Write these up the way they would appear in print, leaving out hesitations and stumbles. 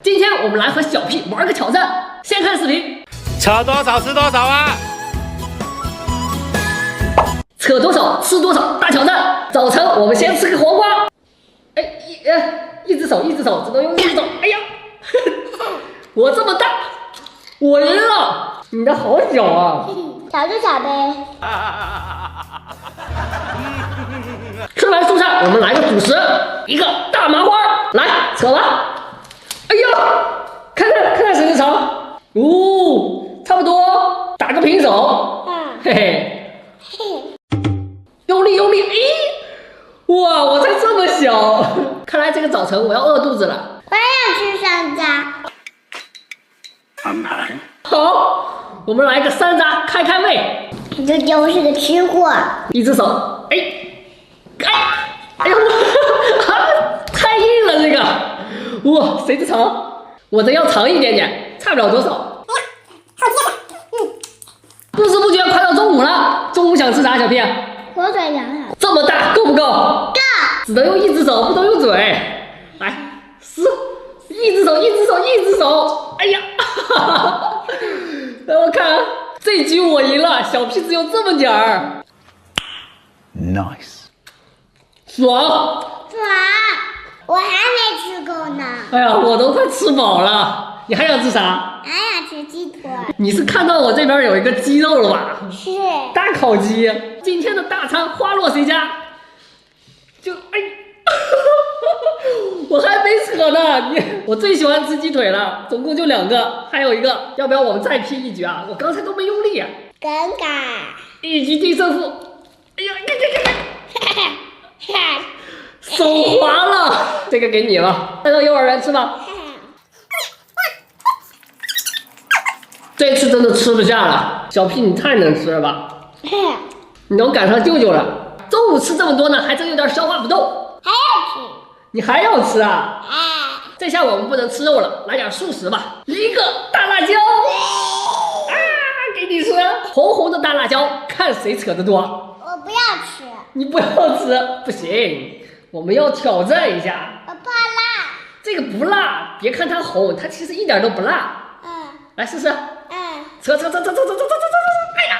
今天我们来和小屁玩个挑战，先看视频。扯多少吃多少啊！扯多少吃多少，大挑战。早晨我们先吃个黄瓜。哎，一只手，只能用一只手。哎呀，我这么大，我赢了。你的好小啊！小就小呗。吃完蔬菜，我们来个主食，一个大麻花。来，扯吧。哎呀，看看谁的长。哦，差不多，打个平手。嘿嘿。用力，哎，哇，我才这么小，看来这个早晨我要饿肚子了。我也想吃山楂。安排。好，我们来个山楂开胃。这就是个吃货。一只手，哎呦，太硬了这个，哇，谁的长？我的要长一点点，差不了多少。不知不觉快到中午了，中午想吃啥，小屁？火腿肠。这么大够不够？够。只能用一只手，不能用嘴。来，一只手。哎呀，让我看，这局我赢了，小屁只有这么点儿。Nice。爽。我还没吃够呢。哎呀，我都快吃饱了，你还想吃啥？还想吃鸡腿。你是看到我这边有一个鸡肉了吧？是。大烤鸡，今天的大餐花落谁家？我还没扯呢，我最喜欢吃鸡腿了，总共就2个，还有一个，要不要我们再拼一局啊？我刚才都没用力啊。尴尬。一局定胜负。哎呀，手滑了，这个给你了，带到幼儿园吃吧。这次真的吃不下了，小屁你太能吃了吧？你能赶上舅舅了。中午吃这么多呢，还真有点消化不动。还要吃？你还要吃啊？这下我们不能吃肉了，来点素食吧。一个大辣椒，给你吃，红红的大辣椒，看谁扯得多。我不要吃。你不要吃，不行，我们要挑战一下。我怕辣。这个不辣，别看它红，它其实一点都不辣。来试试。扯，哎呀，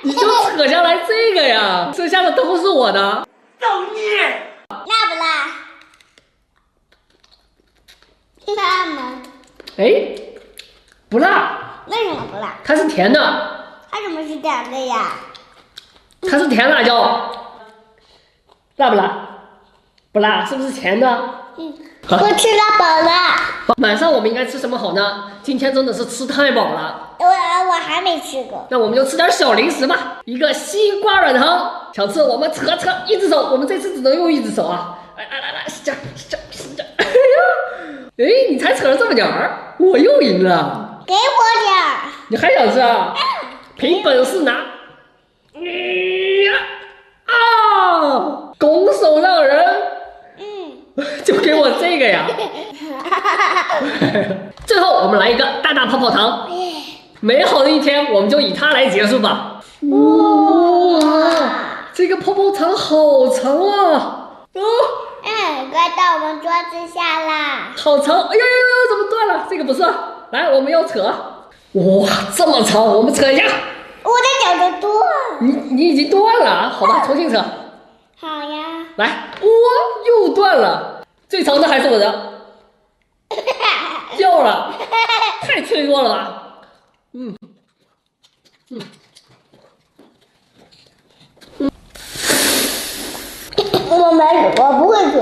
你就扯下来这个呀，剩下的都是我的。造孽！辣不辣？辣吗？哎，不辣。为什么不辣？它是甜的。它怎么是甜的呀？它是甜辣椒。辣不辣？不辣，是不是甜的？我吃了饱了。晚上我们应该吃什么好呢？今天真的是吃太饱了。我还没吃过。那我们就吃点小零食吧。一个西瓜软糖，想吃我们扯，一只手，我们这次只能用一只手啊！来，是这样。哎呀，你才扯了这么点儿，我又赢了。给我点儿。你还想吃啊？凭本事拿。拱手让人。就给我这个呀。最后我们来一个大泡泡糖。美好的一天，我们就以它来结束吧。哇，这个泡泡糖好长啊！快到我们桌子下啦。好长！哎呦，怎么断了？这个不是。来，我们要扯。哇，这么长，我们扯一下。我的脚就断了。你已经断了，好吧，重新扯。好呀。来，哇，又断了。最长的还是我的。掉了，太脆弱了吧？我不会嘴。